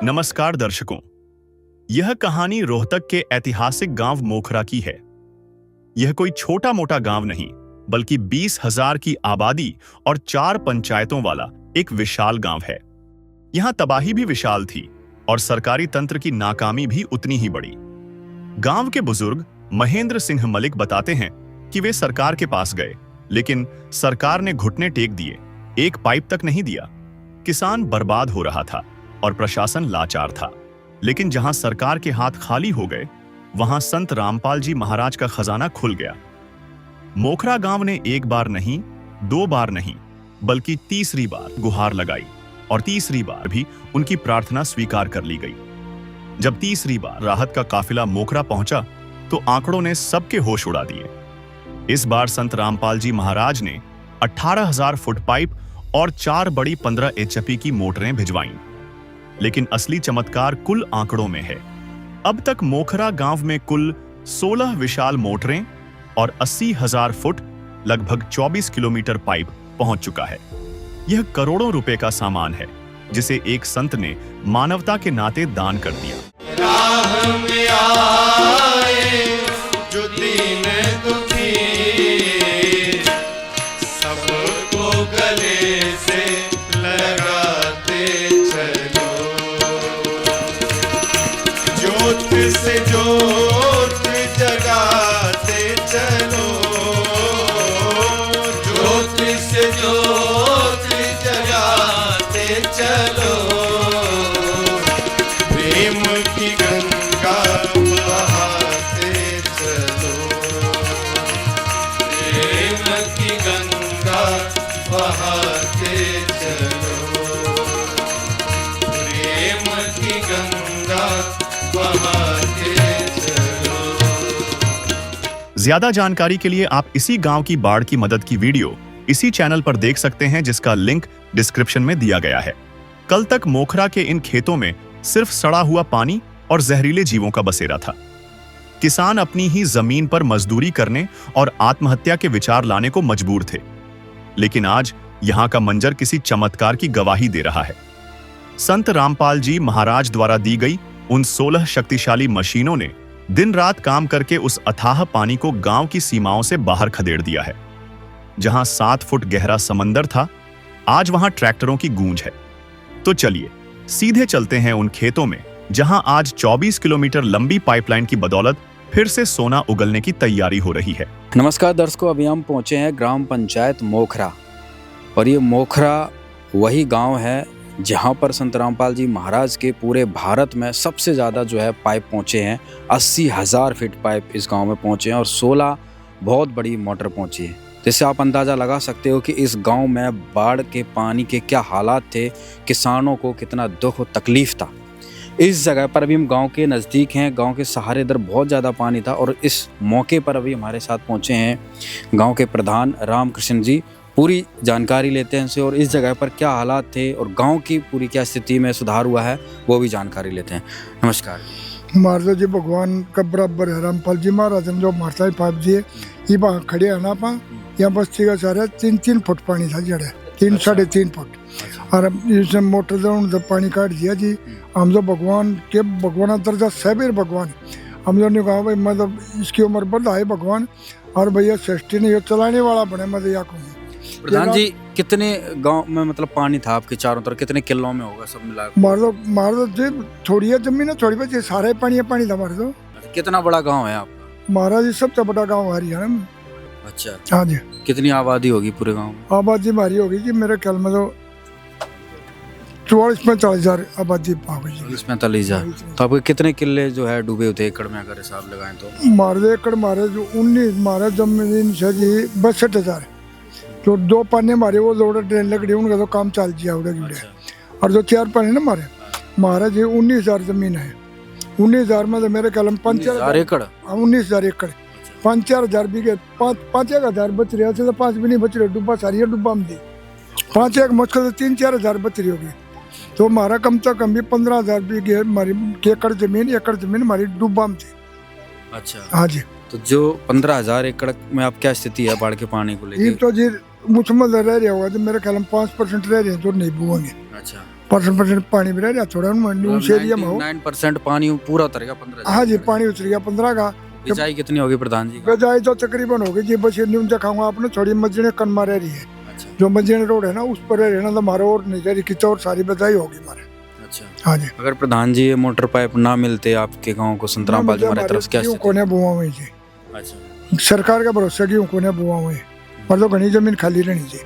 नमस्कार दर्शकों, यह कहानी रोहतक के ऐतिहासिक गांव मोखरा की है। यह कोई छोटा मोटा गांव नहीं, बल्कि 20,000 की आबादी और 4 पंचायतों वाला एक विशाल गांव है। यहां तबाही भी विशाल थी और सरकारी तंत्र की नाकामी भी उतनी ही बड़ी। गांव के बुजुर्ग महेंद्र सिंह मलिक बताते हैं कि वे सरकार के पास गए, लेकिन सरकार ने घुटने टेक दिए, एक पाइप तक नहीं दिया। किसान बर्बाद हो रहा था और प्रशासन लाचार था। लेकिन जहां सरकार के हाथ खाली हो गए, वहां संत रामपाल जी महाराज का खजाना खुल गया। मोखरा गांव ने एक बार नहीं, 2 बार नहीं, बल्कि तीसरी बार गुहार लगाई और तीसरी बार भी उनकी प्रार्थना स्वीकार कर ली गई। जब तीसरी बार राहत का काफिला मोखरा पहुंचा तो आंकड़ों ने सबके होश उड़ा दिए। इस बार संत रामपाल जी महाराज ने 18,000 फुट पाइप और 4 बड़ी 15 HP की मोटरें भिजवाईं। लेकिन असली चमत्कार कुल आंकड़ों में है। अब तक मोखरा गांव में कुल 16 विशाल मोटरें और 80,000 फुट लगभग 24 किलोमीटर पाइप पहुंच चुका है। यह करोड़ों रुपए का सामान है, जिसे एक संत ने मानवता के नाते दान कर दिया। राह में आए जो दीन दुखी, सबको गले से लगाते चलो। ज्योत से ज्योत जगाते चलो, ज्योत से ज्योत जगाते चलो। प्रेम की गंगा बहाते चलो, प्रेम की गंगा बहाते चलो, प्रेम की गंगा बहाते चलो। ज्यादा जानकारी के लिए आप इसी गांव की बाढ़ की मदद की वीडियो इसी चैनल पर देख सकते हैं, जिसका लिंक डिस्क्रिप्शन में दिया गया है। कल तक मोखरा के इन खेतों में सिर्फ सड़ा हुआ पानी और जहरीले जीवों का बसेरा था। किसान अपनी ही जमीन पर मजदूरी करने और आत्महत्या के विचार लाने को मजबूर थे। लेकिन आज यहां का मंजर किसी चमत्कार की गवाही दे रहा है। संत रामपाल जी महाराज द्वारा दी गई उन 16 शक्तिशाली मशीनों ने दिन रात काम करके उस अथाह पानी को गांव की सीमाओं से बाहर खदेड़ दिया है। जहां 7 फुट गहरा समंदर था, आज वहां ट्रैक्टरों की गूंज है। तो चलिए सीधे चलते हैं उन खेतों में, जहां आज 24 किलोमीटर लंबी पाइपलाइन की बदौलत फिर से सोना उगलने की तैयारी हो रही है। नमस्कार दर्शकों, अभी हम पहुंचे हैं ग्राम पंचायत मोखरा। और ये मोखरा वही गांव है जहां पर संत रामपाल जी महाराज के पूरे भारत में सबसे ज़्यादा जो है पाइप पहुंचे हैं। 80,000 फीट पाइप इस गांव में पहुंचे हैं और 16 बहुत बड़ी मोटर पहुंची है। जिससे आप अंदाज़ा लगा सकते हो कि इस गांव में बाढ़ के पानी के क्या हालात थे, किसानों को कितना दुख और तकलीफ था। इस जगह पर अभी हम गांव के नज़दीक हैं। गांव के सहारे इधर बहुत ज़्यादा पानी था और इस मौके पर अभी हमारे साथ पहुंचे हैं गांव के प्रधान रामकृष्ण जी। पूरी जानकारी लेते हैं इनसे और इस जगह पर क्या हालात थे और गांव की पूरी क्या स्थिति में सुधार हुआ है, वो भी जानकारी लेते हैं। नमस्कार। महाराज जी भगवान का बराबर है। रामपाल जी महाराज ने जो मारता है पाइप जी ये वहाँ खड़े है ना, पा यहाँ बस्ती का सारा 3-3 फुट पानी था, जड़े 3-3.5 फुट। और इसने मोटर जब पानी काट दिया जी, हम जो भगवान के भगवान दर्जा सबेर भगवान, हम लोग ने कहा भाई मतलब इसकी उम्र बढ़ा है भगवान, और भैया सृष्टि ने ये चलाने वाला बने मजे या को। प्रधान जी, कितने गांव में मतलब पानी था आपके चारों तरफ, कितने किलों में होगा सब मिला? मारो जी थोड़ी है जमीन है, थोड़ी बची, सारे पानी था मारे तो। कितना बड़ा गांव है आपका? महाराज जी सबसे बड़ा गाँव हरियाणा में। अच्छा, हाँ जी। कितनी आबादी होगी पूरे गांव में? आबादी हमारी होगी जी मेरे ख्याल में तो 44-45,000 आबादी होगी। 45,000। तो आपके कितने किले जो है डूबे होते एकड़ में अगर हिसाब लगाएं तो? मारे एकड़ मारे जो 19 मारे जमीन से जी 62,000। जो 2 पानी मारे वो लोड़ा ट्रेन लकड़ी उनका तो काम चल जिया उड़े जुड़े। और जो 4 पानी ना मारे महाराज जी 19,000 जमीन है। 19,000 में तो मेरे ख्याल में 5,000 एकड़। 19,000 एकड़ 5,000 बीघे 5,000 बच रहे थे, तो 5 भी नहीं बच रहे, डूबा सारी डूबा में दी 5 एक मुश्किल से 3-4,000 बच रही होगी। तो हमारा कम से कम भी 15,000 बीघे हमारी एकड़ जमीन हमारी डूबा में थी। अच्छा, हाँ जी। तो जो 15,000 एकड़ में अब क्या स्थिति है बाढ़ के पानी को ये लेकर? तो जी मुझमें रह रहा होगा तो मेरे ख्याल में 5% रह रहे हैं जो नहीं बुएंगे। अच्छा, 5% पानी में रह रहा थोड़ा उस एरिया में हो। 9% पानी पूरा उतरेगा 15,000? हाँ जी, पानी उतर गया 15 का। बिजाई कितनी होगी प्रधान जी? गजाई तो तकरीबन होगी जी, बस न्यून दिखाऊंगा आपने, थोड़ी मस्जिदें कनमा रह रही है। अच्छा जो मस्जिद रोड है ना उस पर रह रहे ना, तो हमारा और नहीं रह रही कितना और सारी बजाई होगी हमारे। अच्छा, हाँ जी, अगर प्रधान जी ये मोटर पाइप ना मिलते आपके गांव को संतरामपाल जी हमारी तरफ से क्या स्थिति? कोने बुआ हुई जी, अच्छा सरकार का भरोसा की कोने बुआ हुई, मतलब घनी जमीन खाली रहनी जी।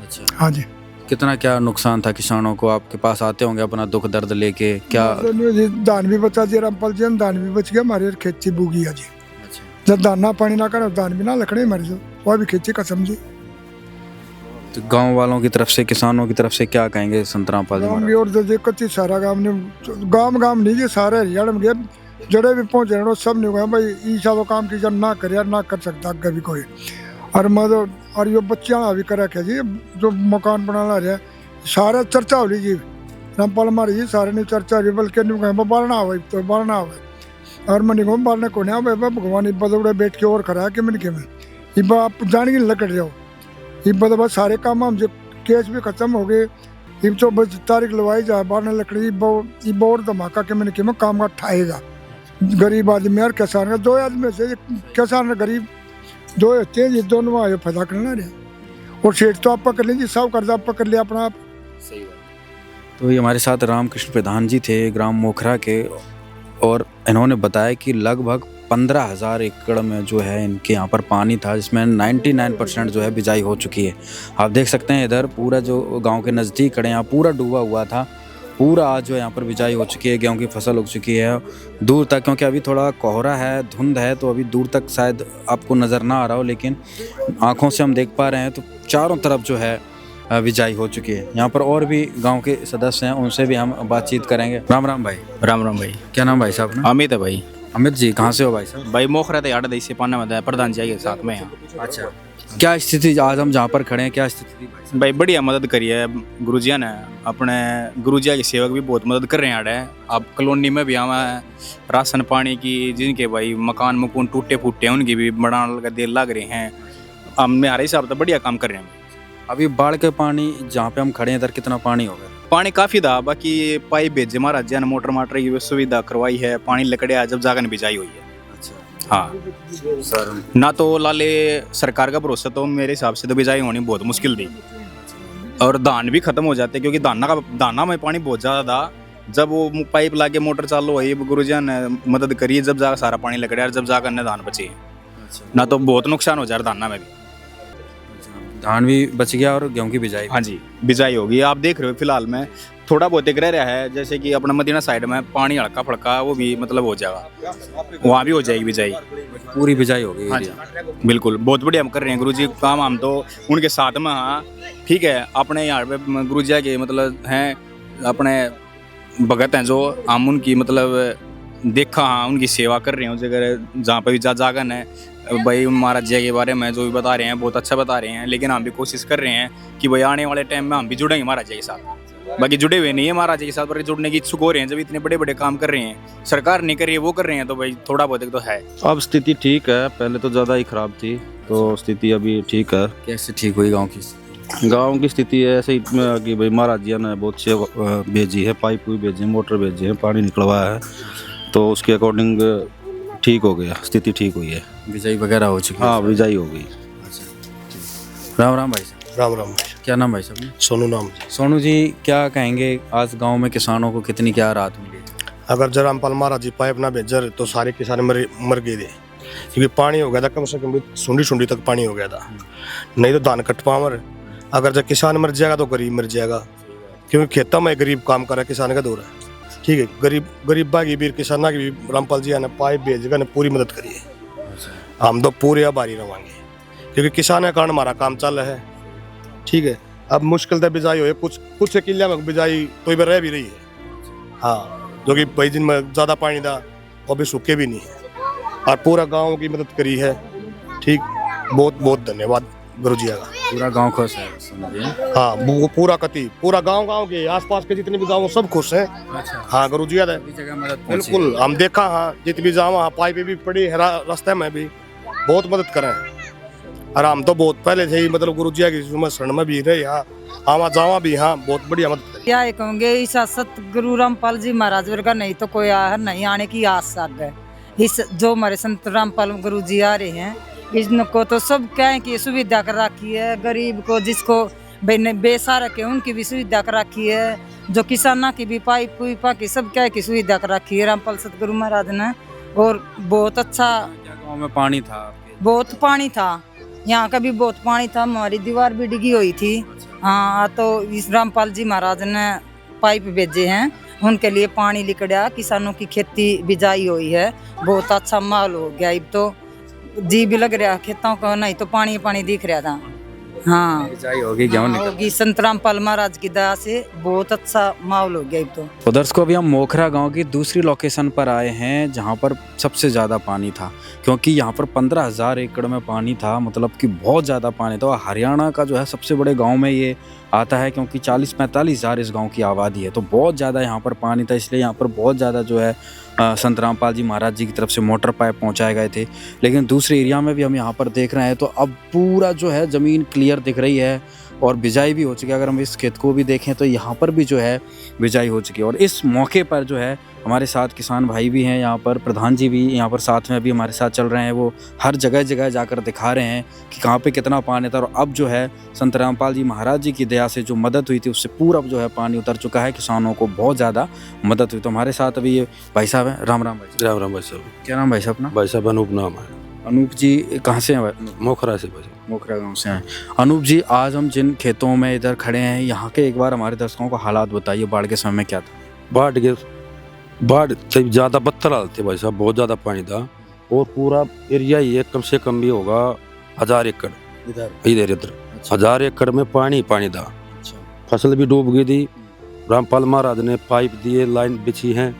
अच्छा, हाँ जी, कितना क्या नुकसान था किसानों को? आपके पास आते होंगे अपना दुख दर्द लेके, क्या? जी धान भी बचा दिया रामपाल जी, धान भी बच गया हमारे, खेती बुगी है जी। अच्छा, जब दाना पानी ना करे धान भी ना लकड़े हमारे जो वह भी खेती का समझी। तो गांव वालों की तरफ से, किसानों की तरफ से क्या कहेंगे संतरामपाल जी गाँव भी महाराज? और जो कच्ची सारा गाँव ने गाँव नहीं जी, सारे हरियाणा में गए जड़े भी पहुंचे हैं सब ने कहा भाई ईसा तो काम की जब ना करे ना कर सकता आगे भी कोई। और मतलब और ये बच्चियां अभी कर रखे जी, जो मकान बनाना रहे सारे चर्चा हो ली जी, रामपाल हमारी जी सारे ने चर्चा हो रही, बल्कि बारना हो तो बारना हो। और मैंने कहा बारने को नहीं भगवान इब्बा दौड़े बैठ के और करा के मैंने इब्बा आप जान के लकड़ जाओ इब्बा तो बस सारे काम हम जो केस भी खत्म हो गए, इब तो बस तारीख लवाई जाए बारने लकड़ी इब्बा और धमाका के मैंने कहा काम का ठाएगा। गरीब आदमी और किसान का दो आदमी से, किसान गरीब दो होते हैं, दोनों आए फायदा करना रहे। और सेठ तो आप पकड़ लीजिए, सब कर्जा आप पकड़ लिया अपना आप। सही बात। तो ये हमारे साथ रामकृष्ण प्रधान जी थे ग्राम मोखरा के, और इन्होंने बताया कि लगभग 15,000 एकड़ में जो है इनके यहाँ पर पानी था, जिसमें 99% जो है बिजाई हो चुकी है। आप देख सकते हैं इधर पूरा जो गांव के नज़दीक खड़े यहाँ पूरा डूबा हुआ था, पूरा आज जो यहाँ पर बिजाई हो चुकी है, गेहूं की फसल उग चुकी है दूर तक, क्योंकि अभी थोड़ा कोहरा है, धुंध है, तो अभी दूर तक शायद आपको नज़र ना आ रहा हो, लेकिन आँखों से हम देख पा रहे हैं तो चारों तरफ जो है बिजाई हो चुकी है। यहाँ पर और भी गांव के सदस्य हैं, उनसे भी हम बातचीत करेंगे। राम राम भाई। राम राम भाई। क्या नाम भाई साहब? अमित है भाई। अमित जी, कहाँ से हो भाई साहब? भाई मोखरा थे 8 से पाना में प्रधान जी के साथ में यहाँ। अच्छा, क्या स्थिति आज हम जहाँ पर खड़े हैं, क्या स्थिति थी भाई साहब? भाई बढ़िया मदद करी है गुरुजिया ने, अपने गुरुजिया के सेवक भी बहुत मदद कर रहे हैं आड़े। अब कॉलोनी में भी हमें राशन पानी की, जिनके भाई मकान मकून टूटे फूटे हैं उनकी भी बनाने देर लग रहे हैं। हम हमारे हिसाब से बढ़िया काम कर रहे हैं। अभी बाढ़ के पानी जहाँ पे हम खड़े हैं इधर कितना पानी हो गया? पानी काफ़ी था, बाकी पाइप भेजे महाराज जी ने, मोटर माटर की सुविधा करवाई है, पानी लकड़े जब जाकर बिजाई हुई है। अच्छा हाँ सर, ना तो लाले सरकार का भरोसा तो मेरे हिसाब से तो बिजाई होनी बहुत मुश्किल थी, और धान भी खत्म हो जाते क्योंकि दाना में पानी बहुत ज़्यादा था। जब वो पाइप लाके मोटर चालू हुई, गुरुजी ने मदद करी, जब जाकर सारा पानी लग रहा है, जब जाकर ने धान बचे, ना तो बहुत नुकसान हो जा रहा धाना में भी। धान भी बच गया और गेहूं की बिजाई? हाँ जी, बिजाई होगी। आप देख रहे हो फिलहाल में थोड़ा बहुत एक रह रहा है, जैसे कि अपना मदीना साइड में पानी हल्का फड़का, वो भी मतलब हो जाएगा, वहाँ भी हो जाएगी बिजाई, पूरी बिजाई हो गई? हाँ जी बिल्कुल, बहुत बढ़िया हम कर रहे हैं गुरुजी काम। हम तो उनके साथ में, हाँ ठीक है, अपने यहाँ पे गुरुजी के मतलब हैं, अपने भगत हैं जो, हम उनकी मतलब देखा, हाँ उनकी सेवा कर रहे हैं उस जगह जहाँ पर भी जागन है। भाई महाराज जी के बारे में जो भी बता रहे हैं बहुत अच्छा बता रहे हैं, लेकिन हम भी कोशिश कर रहे हैं कि भाई आने वाले टाइम में हम भी जुड़ेंगे महाराज जी के साथ। बाकी जुड़े हुए नहीं है महाराज जी के साथ, पर जुड़ने की इच्छुक हो रहे हैं, जब इतने बड़े बड़े काम कर रहे हैं, सरकार नहीं कर रही है, वो कर रहे हैं, तो भाई थोड़ा बहुत एक तो है। अब स्थिति ठीक है, पहले तो ज़्यादा ही खराब थी, तो स्थिति अभी ठीक है। कैसे ठीक हुई गांव की? गांव की स्थिति ऐसे ही कि भाई महाराज जी ने बहुत से भेजी है, पाइप भी भेजी है, मोटर भेजी है, पानी निकलवाया है, तो उसके अकॉर्डिंग ठीक हो गया, स्थिति ठीक हुई है, बिजाई वगैरह हो चुकी है? हाँ बिजाई हो गई। राम राम भाई साहब। राम राम। क्या नाम भाई साहब? सोनू नाम जी। सोनू जी, क्या कहेंगे आज गांव में किसानों को कितनी क्या राहत मिली? अगर जब रामपाल महाराज जी पाइप ना भेजर तो सारे किसान मर गए थे, क्योंकि पानी हो गया था, कम से कम सुंडी तक पानी हो गया था, नहीं तो धान कट पावर। अगर जब किसान मर जाएगा तो गरीब मर जाएगा, क्योंकि खेतों में गरीब काम कर रहा है, किसान का दौर है, ठीक है। गरीबा की भी, किसाना की भी रामपाल जी ने पाइप भेजकर ने पूरी मदद करी है। हम तो पूरे आभारी रहेंगे, क्योंकि किसान के कारण हमारा काम चल रहा है, ठीक है। अब मुश्किल से बिजाई हो, कुछ किले में बिजाई तो भी रह भी रही है, हाँ, जो कि भाई जिनमें ज़्यादा पानी था वो भी सूखे भी नहीं है, और पूरा गांव की मदद करी है, ठीक। बहुत बहुत धन्यवाद गुरुजी का। पूरा गांव खुश है? हाँ, वो पूरा गांव के आसपास के जितने भी गांव सब खुश हैं। अच्छा, हाँ गुरुजी है, जगह मदद पहुंची है। बिल्कुल। हम देखा, हाँ जितनी भी जाओ, हाँ पाइप भी पड़ी है रास्ते में भी, बहुत मदद करें और हम तो बहुत पहले से ही मतलब गुरु जी की शरण में भी रहे यहाँ आवा जावा भी यहाँ बहुत बढ़िया मदद करी। क्या कहूँगे इस सतगुरु रामपाल जी महाराज वर्गा नहीं तो कोई नहीं आने की आस साग है। इस जो हमारे संत रामपाल गुरु जी आ रहे हैं इनको तो सब क्या है कि सुविधा कर रखी है। गरीब को जिसको बेसहारा के उनकी भी सुविधा कर रखी है। जो किसाना की भी पाइप पुइपा की सब क्या है कि सुविधा कर रखी है रामपाल सतगुरु महाराज ने। और बहुत अच्छा गाँव में पानी था आपके? बहुत पानी था, यहाँ का भी बहुत पानी था, हमारी दीवार भी डिगी हुई थी। हाँ तो इस रामपाल जी महाराज ने पाइप भेजे हैं, उनके लिए पानी लिकड़ा, किसानों की खेती बिजाई हुई है, बहुत अच्छा माहौल हो गया। अब तो जी भी लग रहा खेतों को, नहीं तो पानी पानी दिख रहा था। हाँ बिजाई होगी, गेहूं निकल होगी, संत रामपाल महाराज की दया से बहुत अच्छा माहौल हो गया। अब तो दर्शकों अभी हम मोखरा गांव की दूसरी लोकेशन पर आए हैं जहां पर सबसे ज़्यादा पानी था, क्योंकि यहां पर 15,000 एकड़ में पानी था, मतलब कि बहुत ज़्यादा पानी था। और हरियाणा का जो है सबसे बड़े गांव में ये आता है, क्योंकि 40-45 हज़ार इस गांव की आबादी है, तो बहुत ज़्यादा यहाँ पर पानी था। इसलिए यहाँ पर बहुत ज़्यादा जो है संत रामपाल जी महाराज जी की तरफ से मोटर पाइप पहुँचाए गए थे। लेकिन दूसरे एरिया में भी हम यहाँ पर देख रहे हैं तो अब पूरा जो है ज़मीन क्लियर दिख रही है और बिजाई भी हो चुकी है। अगर हम इस खेत को भी देखें तो यहाँ पर भी जो है बिजाई हो चुकी है। और इस मौके पर जो है हमारे साथ किसान भाई भी हैं, यहाँ पर प्रधान जी भी यहाँ पर साथ में अभी हमारे साथ चल रहे हैं। वो हर जगह जगह जाकर दिखा रहे हैं कि कहाँ पे कितना पानी था। और अब जो है संत रामपाल जी महाराज जी की दया से जो मदद हुई थी उससे पूरा जो है पानी उतर चुका है, किसानों को बहुत ज़्यादा मदद हुई। तो हमारे साथ अभी ये भाई साहब हैं। राम राम भाई। राम राम भाई साहब। क्या नाम भाई साहब अपना? भाई साहब अनूप नाम है। अनूप जी कहाँ से हैं भाई? मोखरा से भाई साहब। मोखरा गांव से हैं। अनूप जी आज हम जिन खेतों में इधर खड़े हैं यहाँ के एक बार हमारे दर्शकों को हालात बताइए, बाढ़ के समय में क्या था? बाढ़ से ज़्यादा बदतर हाल थे भाई साहब, बहुत ज़्यादा पानी था। और पूरा एरिया ये कम से कम भी होगा 1000 एकड़ इधर 1000 एकड़ में पानी था। फसल भी डूब गई थी। रामपाल महाराज ने पाइप दिए, लाइन बिछी है,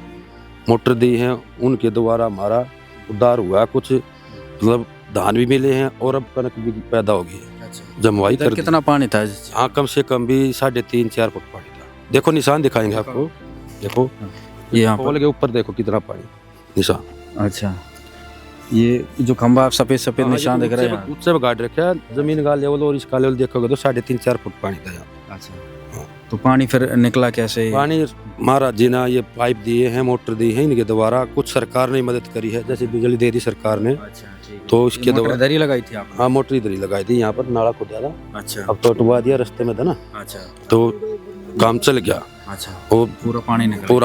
मोटर दी है, उनके द्वारा हमारा उद्धार हुआ। कुछ मतलब धान भी मिले हैं और अब कनक भी पैदा हो गई है। जमवाई कर कितना पानी था? हाँ कम से कम भी 3.5-4 फुट पानी था। देखो निशान दिखाएंगे आपको, देखो ये यहाँ पोल के ऊपर देखो कितना पानी निशान। अच्छा, ये जो खंभा आप सफेद निशान दिख रहे हैं उससे गाड़ रखा है। जमीन का लेवल और इसका लेवल देखोगे तो 3.5-4 फुट पानी था यहाँ। अच्छा, तो पानी फिर निकला कैसे? पानी महाराज जी ने ये पाइप दिए हैं, मोटर दी है, इनके द्वारा कुछ सरकार ने मदद करी है, जैसे बिजली दे दी सरकार ने। तो इसके द्वारा इधर ही लगाई थी आप? हाँ मोटर इधर ही लगाई थी, यहाँ पर नाला खुदा था। अच्छा, अब तो हटवा दिया, रास्ते में था ना। अच्छा, तो काम चल गया। अच्छा, और पूरा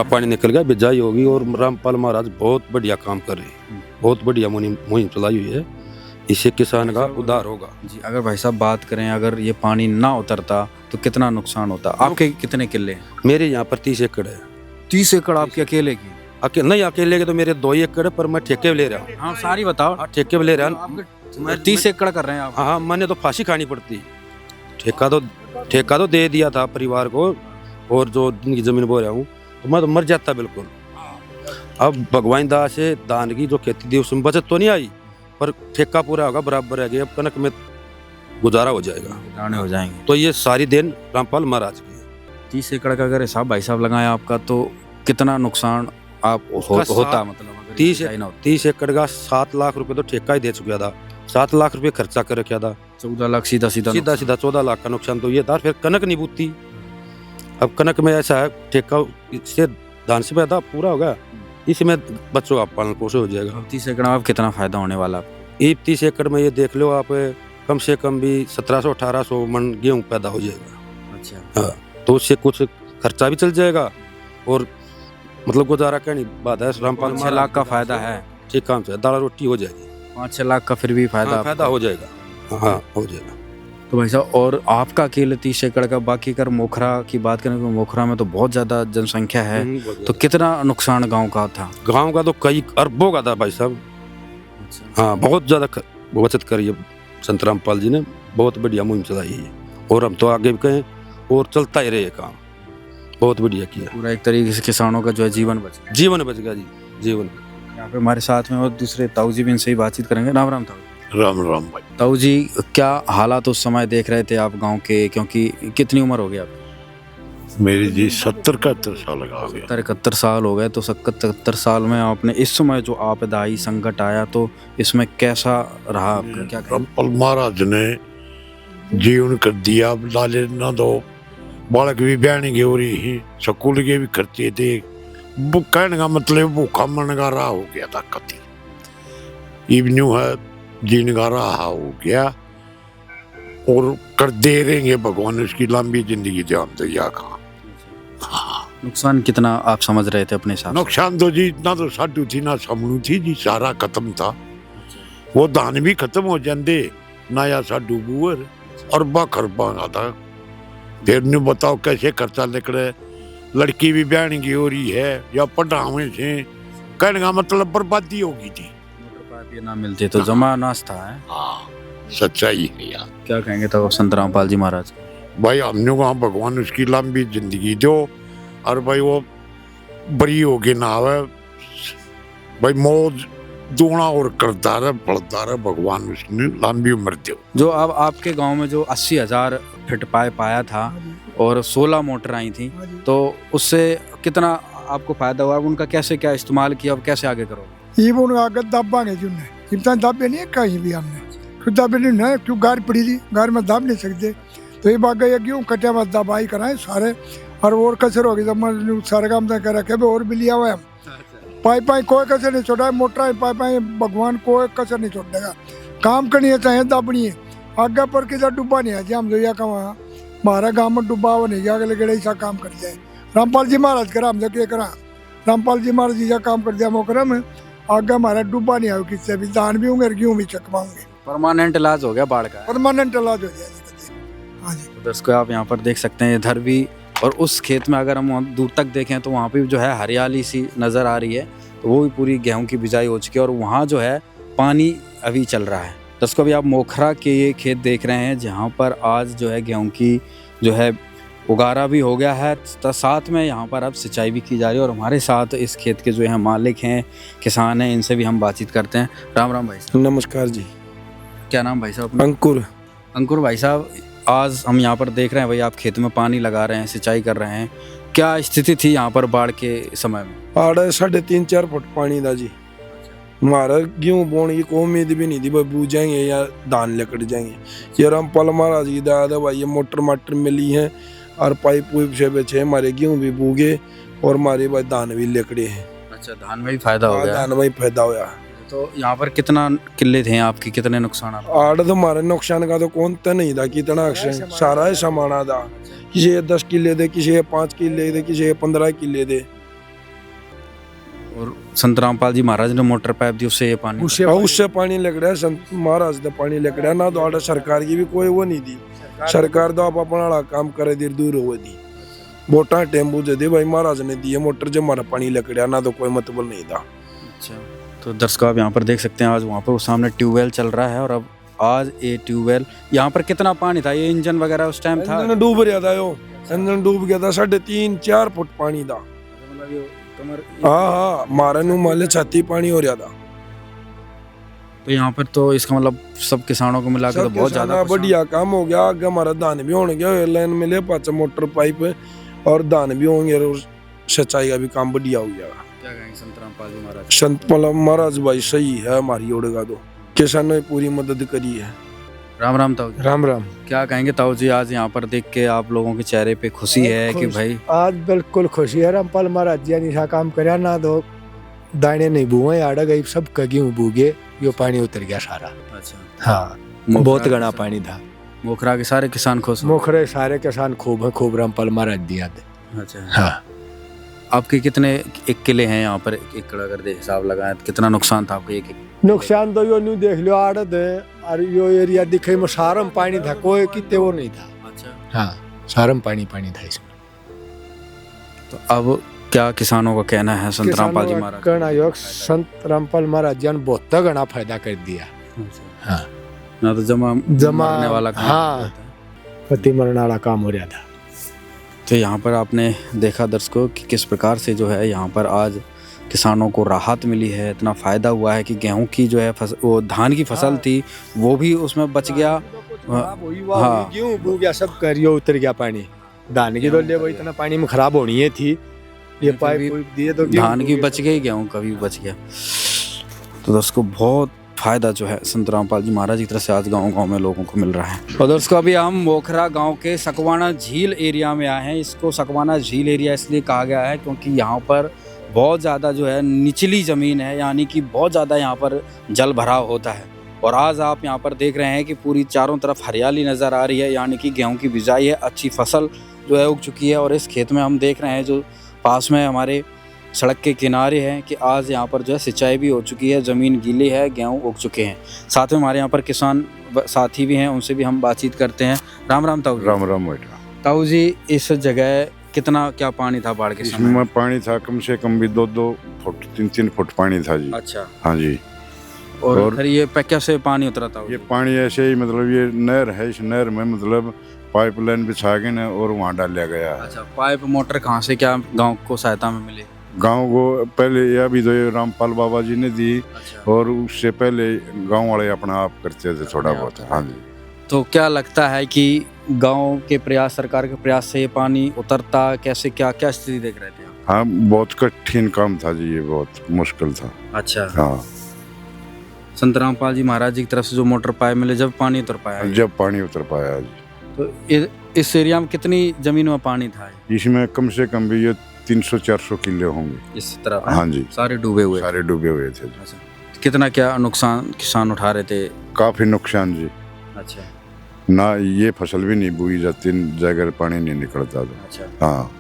पानी निकल गया, बिजाई होगी। और रामपाल महाराज बहुत बढ़िया काम कर रहे हैं, बहुत बढ़िया मुहिम चलाई हुई है, इससे किसान का उद्धार होगा जी। अगर भाई साहब बात करें, अगर ये पानी ना उतरता तो कितना नुकसान होता? आपके कितने किले हैं? मेरे यहाँ पर 30 एकड़ है। 30 एकड़ आपके अकेले की? नहीं अकेले के तो मेरे 2 एकड़ है, पर मैं ठेके पे ले रहा हूँ। हाँ सारी बताओ। ठेके पे ले रहा हूँ। 30 एकड़ कर रहे हैं आप? हाँ मैंने तो फांसी खानी पड़ती। ठेका तो दे दिया था परिवार को, और जो जिनकी जमीन बो रहा हूँ तो मैं तो मर जाता बिल्कुल। अब भगवान दास से धान की जो खेती थी उसमें बचत तो नहीं आई, पर ठेका पूरा होगा, बराबर रह गया। अब कनक में गुजारा हो जाएगा, दाने हो जाएंगे। तो ये सारी देन रामपाल महाराज की। 30 एकड़ का अगर हिसाब भाई साहब लगाया आपका, तो कितना नुकसान आप होता? मतलब 30 एकड़ का 7 लाख रुपए तो ठेका ही दे चुका था, 7 लाख रुपए खर्चा कर रखा था। 14 लाख सीधा 14 लाख का नुकसान तो ये था। फिर कनक नहीं बूती। अब कनक में ऐसा है, ठेका इससे धान से पैदा पूरा होगा, इसमें बच्चों का पालन पोषण हो जाएगा। 30 एकड़ में आप कितना फायदा होने वाला? ये 30 एकड़ में ये देख लो आप, कम से कम भी 1700-1800 मन गेहूँ पैदा हो जाएगा। अच्छा, हाँ, तो उससे कुछ खर्चा भी चल जाएगा और मतलब गुजारा क्या नहीं बात है। रामपाल 6 लाख का फायदा है। ठीक काम से दाल रोटी हो जाएगी। 5-6 लाख का फिर भी फायदा हो जाएगा। हाँ हो जाएगा। तो भाई साहब, और आपका अकेले 30 एकड़ का, बाकी अगर मोखरा की बात करें तो मोखरा में तो बहुत ज़्यादा जनसंख्या है, तो कितना नुकसान गांव का था? गांव का तो कई अरबों का था भाई साहब। हाँ बहुत ज़्यादा बचत करी है संत रामपाल जी ने, बहुत बढ़िया मुहिम चलाई है। और हम तो आगे भी कहें और चलता ही रहे काम, बहुत बढ़िया किया। पूरा एक तरीके से किसानों का जो है जीवन बच गया जी, जीवन। यहाँ पे हमारे साथ में और दूसरे ताऊ जी भी, इनसे ही बातचीत करेंगे। राम राम ताऊ। राम राम भाई। ताऊ जी, क्या हालात उस समय देख रहे थे आप गांव के, क्योंकि कितनी उम्र हो गई आपकी? मेरी जी 70-71 साल हो गया। 71 साल हो गए। तो 71 साल में आपने इस समय जो आपदाई संकट आया तो इसमें कैसा रहा आपका, क्या कहेंगे? रामपाल महाराज ने जीवन कर दिया। लाले ना दो बालक भी बहन की हो रही ही, स्कूल के भी खर्चे थे। वो कहने का मतलब भूखा मन का रहा हो गया था कति इवन्यू है जीने का रहा हो गया। और कर दे रहेंगे भगवान उसकी लंबी जिंदगी दे हम तो या कहा। नुकसान कितना आप समझ रहे थे अपने हिसाब से? नुकसान तो जी इतना तो साडू थी ना समनू थी जी, सारा खत्म था। वो धान भी खत्म हो जाते ना या साडू बुअर और बाखर पांगा था। फिर नहीं बताओ कैसे खर्चा निकले। लड़की भी बहन की हो रही है या पढ़ावे से, कहने का मतलब बर्बादी होगी थी। ये ना मिलते तो जमा नाश था है? हाँ सच्चाई है यार। क्या कहेंगे तो संत रामपाल जी महाराज? भाई हमने कहा भगवान उसकी लंबी जिंदगी दो और भाई वो बड़ी होगी ना आवे भाई मौज दूना और करता रहे बढ़ता रहे भगवान उसने लंबी उम्र दो। जो अब आपके गांव में जो 80,000 फीट पाइप आया था और 16 मोटर आई थी तो उससे कितना आपको फायदा हुआ? उनका कैसे क्या इस्तेमाल किया, अब कैसे आगे करोगे? ये वो आगे दाबांगे जो ने इतना दाबे नहीं है कहीं भी हमने, क्यों दाबे नहीं ना, क्यों गार पड़ी थी, गार में दाब नहीं सकते। तो ये बात गई क्यों कटे बस दबाई कराए सारे और कसर होगी जब सारे काम तक कर रखे और भी लिया हुआ है। पाइप कोई कसर नहीं छोड़ा, मोटर पाइप भगवान कोई कसर नहीं छोड़ देगा। काम करनी है चाहे दाबनी है, आगे पर किधर डूबा नहीं है जी। हम जो कमा हमारा गाँव में डूबा हुआ नहीं गया, अगले गड़े ऐसा काम कर जाए। रामपाल जी महाराज करा, हम जो क्या करा, रामपाल जी महाराज जी काम कर दिया मोकरा में, आगे हमारा डूबा नहीं आया किससे भी, धान भी होंगे गेहूँ भी चकवाओगे। परमानेंट इलाज हो गया बाढ़ का? परमानेंट इलाज हो जाएगा। हाँ जी। दर्शकों आप यहाँ पर देख सकते हैं इधर भी, और उस खेत में अगर हम वहाँ दूर तक देखें तो वहाँ पे भी जो है हरियाली सी नज़र आ रही है। तो वो भी पूरी गेहूं की बिजाई हो चुकी है और वहाँ जो है पानी अभी चल रहा है। दर्शकों अभी आप मोखरा के ये खेत देख रहे हैं जहाँ पर आज जो है गेहूं की जो है उगारा भी हो गया है, साथ में यहाँ पर अब सिंचाई भी की जा रही है। और हमारे साथ इस खेत के जो है मालिक हैं, किसान हैं, इनसे भी हम बातचीत करते हैं। राम राम भाई साहब। नमस्कार जी। क्या नाम भाई साहब? अंकुर। अंकुर भाई साहब, आज हम यहाँ पर देख रहे हैं भाई आप खेत में पानी लगा रहे हैं, सिंचाई कर रहे हैं, क्या स्थिति थी यहाँ पर बाढ़ के समय में? आड़ 3.5-4 फुट पानी था जी। हमारा गेहूँ बोने की कोई उम्मीद भी नहीं थी भाई बूझ जाएंगे या धान लकड़ जाएंगे। ये रामपाल महाराज की दया है भाई, ये मोटर माटर मिली है और पाइप वाइप से बचे हमारे गेहूँ भी बूगे और हमारे भाई धान भी लकड़े हैं। अच्छा, धान में भी फायदा हो गया? धान में फायदा हुआ। तो यहाँ पर कितना किले थे आपकी, कितने नुकसान? आड़ तो हमारे नुकसान का तो कौन तो नहीं था, कितना सारा ही सामान था। किसी 10 किले थे, किसी 5 किले थे, किसी 15 किले थे। और संत रामपाल जी महाराज ने मोटर पाइप दी, उससे ये पानी उससे पानी लग रहा है। संत महाराज ने पानी लग रहा है ना, तो आड़ सरकार की भी कोई वो नहीं थी। सरकार तो आप अपना काम करे देर दूर हुए थी। बोटा टेम्पू जो थे भाई महाराज ने दिए, मोटर जो हमारा पानी लग रहा ना, तो कोई मतलब नहीं था। अच्छा, तो दर्शकों आप यहाँ पर देख सकते हैं आज वहाँ पर वो सामने ट्यूबवेल चल रहा है और अब आज ये ट्यूबवेल यहाँ पर कितना पानी था? ये इंजन वगैरह उस टाइम था? इंजन डूब रहा था, यो इंजन डूब गया था। 3.5-4 फुट पानी था। हाँ, मारे नु माले छाती पानी हो रहा था। तो यहाँ पर तो इसका मतलब सब किसानों को मिला के तो बहुत ज्यादा बढ़िया काम हो गया। आगे हमारा धान भी होने गया, लाइन में ले पाचा मोटर पाइप और धान भी होंगे और सिंचाई का भी काम बढ़िया हो गया। क्या कहेंगे संत रामपाल जी महाराज? संत महाराज भाई सही है, हमारी ओढ़गा दो किसानों ने पूरी मदद करी है। राम राम ताऊ जी। राम राम। क्या कहेंगे ताऊ जी, आज यहाँ पर देख के आप लोगों के चेहरे पे खुशी है कि भाई? आज बिल्कुल खुशी है। रामपाल महाराज जी ने ऐसा काम कराया ना, तो दाने नहीं बुए आड़ा गई, सब गेहूं बूगे, यो पानी उतर गया सारा। अच्छा। हाँ, बहुत घना पानी था। मोखरा के सारे किसान खुश? मोखरे सारे किसान खूब है, खूब रामपाल महाराज दिया। अच्छा। हाँ। आपके कितने एक किले हैं यहाँ पर? एक एकड़ अगर हिसाब लगाएं तो कितना नुकसान था आपको? एक नुकसान तो यो न्यू देख लो, आड़त है और यो एरिया दिखे में सारम पानी था, कोई कितने वो नहीं था। अच्छा। हाँ, सारम पानी था इसमें। तो अब क्या किसानों का कहना है संत रामपाल जी महाराज? कहना योग संत रामपाल महाराज जी ने बहुत घना फायदा कर दिया। हाँ, ना तो जमा मरने वाला काम। हाँ, पति मरने वाला काम हो रहा था। तो यहाँ पर आपने देखा दर्शकों कि किस प्रकार से जो है यहाँ पर आज किसानों को राहत मिली है, इतना फ़ायदा हुआ है कि गेहूं की जो है वो धान की फसल थी वो भी उसमें बच गया। हाँ, गेहूं बूग गया, सब करियो उतर गया पानी। धान की तो ले वो इतना पानी में खराब होनी है थी, ये पाइप दिए तो धान की बच गई, गेहूँ का भी बच गया। तो दोस्तों बहुत फायदा जो है संत रामपाल जी महाराज की तरफ से आज गांव-गांव में लोगों को मिल रहा है। और दोस्तों अभी हम मोखरा गांव के सकवाना झील एरिया में आए हैं। इसको सकवाना झील एरिया इसलिए कहा गया है क्योंकि यहाँ पर बहुत ज़्यादा जो है निचली ज़मीन है, यानी कि बहुत ज़्यादा यहाँ पर जल भराव होता है। और आज आप यहाँ पर देख रहे हैं कि पूरी चारों तरफ हरियाली नज़र आ रही है, यानी कि गेहूँ की बिजाई है, अच्छी फसल जो है उग चुकी है। और इस खेत में हम देख रहे हैं जो पास में हमारे सड़क के किनारे है कि आज यहाँ पर जो है सिंचाई भी हो चुकी है, ज़मीन गीली है, गेहूँ उग चुके हैं। साथ में हमारे यहाँ पर किसान साथी भी हैं, उनसे भी हम बातचीत करते हैं। राम राम ताऊ जी। राम राम बेटा। ताऊ जी, इस जगह कितना क्या पानी था बाढ़ के समय? इसमें पानी था कम से कम भी 2-2 फुट 3-3 फुट पानी था जी। अच्छा। हाँ जी। और फिर ये कैसे पानी उतरा था? ये पानी ऐसे ही मतलब ये नहर है, इस नहर में मतलब पाइपलाइन बिछा के ना और वहाँ डाला गया है। अच्छा, पाइप मोटर कहाँ से क्या गांव को सहायता में मिली? गांव को पहले ये अभी तो ये रामपाल बाबा जी ने दी। अच्छा। और उससे पहले गांव वाले अपना आप करते थे थोड़ा बहुत। हाँ जी। तो क्या लगता है कि गांव के प्रयास, सरकार के प्रयास से ये पानी उतरता कैसे, क्या क्या स्थिति देख रहे थे? हाँ, बहुत कठिन काम था जी, ये बहुत मुश्किल था। अच्छा। हाँ, संत रामपाल जी महाराज जी की तरफ से जो मोटर पाइप मिले जब पानी उतर पाया? जब पानी उतर पाया जी। तो इस एरिया में कितनी जमीन में पानी था? इसमें कम से कम भी ये 300-400 किले होंगे इस तरफ? हाँ जी। सारे डूबे हुए? सारे डूबे हुए थे। अच्छा। कितना क्या नुकसान किसान उठा रहे थे? काफी नुकसान जी। अच्छा। ना ये फसल भी नहीं बोई जाती जगह पानी नहीं निकलता था। अच्छा। हाँ।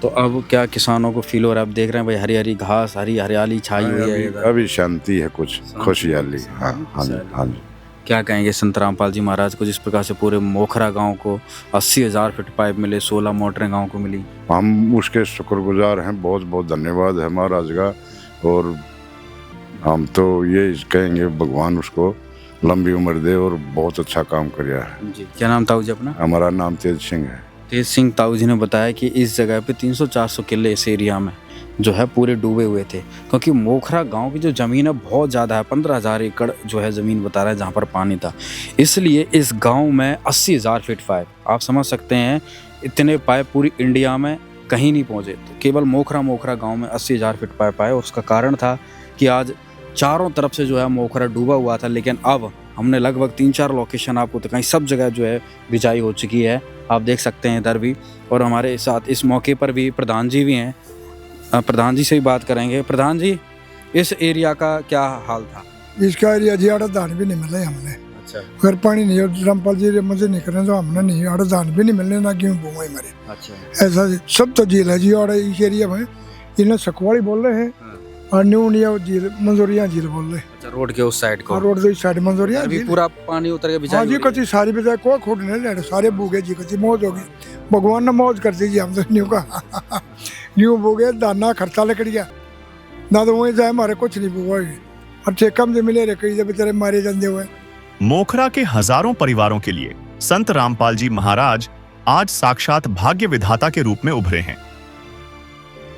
तो अब क्या किसानों को फील हो रहा है? अब देख रहे हैं भाई हरी हरी घास, हरी हरियाली छाई हुई है इधर। अभी शांति है, कुछ खुशहाली। हाँ हाँ जी। हाँ जी। क्या कहेंगे संत रामपाल जी महाराज को, जिस प्रकार से पूरे मोखरा गांव को 80,000 फीट पाइप मिले, 16 मोटरें गांव को मिली? हम उसके शुक्रगुजार हैं, बहुत बहुत धन्यवाद है महाराज का। और हम तो ये कहेंगे भगवान उसको लंबी उम्र दे और बहुत अच्छा काम किया है जी। क्या नाम ताऊ जी अपना? हमारा नाम तेज सिंह है। तेज सिंह ताऊ जी ने बताया कि इस जगह पे 300-400 किले इस एरिया में जो है पूरे डूबे हुए थे, क्योंकि मोखरा गांव की जो ज़मीन है बहुत ज़्यादा है, 15,000 एकड़ जो है ज़मीन बता रहा है जहाँ पर पानी था। इसलिए इस गांव में 80,000 फीट पाइप, आप समझ सकते हैं इतने पाइप पूरी इंडिया में कहीं नहीं पहुँचे, तो केवल मोखरा गाँव में 80,000 फीट पाइप आए। और उसका कारण था कि आज चारों तरफ से जो है मोखरा डूबा हुआ था, लेकिन अब हमने लगभग 3-4 लोकेशन आपको तो कहीं सब जगह जो है बिजाई हो चुकी है, आप देख सकते हैं इधर भी। और हमारे साथ इस मौके पर भी प्रधान जी भी हैं, प्रधान जी से ही बात करेंगे। प्रधान जी, इस एरिया का क्या हाल था? इसका एरिया जी आड़ा धान भी नहीं मिला हमने। अच्छा। अगर पानी नहीं हो, रामपाल जी मजे नहीं करें तो हमने नहीं, आड़ा धान भी नहीं मिलने, ना गेहूँ बोए हमारे। अच्छा। ऐसा सब तो झील है जी और इस एरिया में इन्हें सकवाड़ी बोल रहे हैं और न्यूनिया झील, मंजोरिया झील बोल रहे हैं। अच्छा, रोड के उस साइड को? रोड के इस साइड मंजोरिया अभी पूरा पानी उतर के बिछा? हाँ जी, कच्ची सारी बिछा को खोट नहीं रहे, सारे बूगे जी, कच्ची मौज होगी। भगवान ने मौज कर दी जी, हम तो न्यू का न्यू बूगे, दाना खर्चा लकड़ गया ना, तो वहीं जाए हमारे कुछ नहीं बुआ और ठेकम से मिले रहे, कई बेचारे मारे जाते हुए। मोखरा के हजारों परिवारों के लिए संत रामपाल जी महाराज आज साक्षात भाग्य विधाता के रूप में उभरे हैं।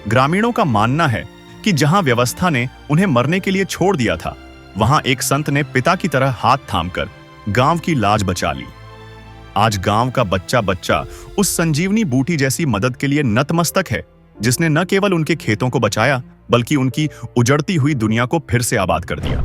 ग्रामीणों का मानना है कि जहां व्यवस्था ने उन्हें मरने के लिए छोड़ दिया था, वहां एक संत ने पिता की तरह हाथ थामकर गांव की लाज बचा ली। आज गांव का बच्चा बच्चा उस संजीवनी बूटी जैसी मदद के लिए नतमस्तक है, जिसने न केवल उनके खेतों को बचाया बल्कि उनकी उजड़ती हुई दुनिया को फिर से आबाद कर दिया।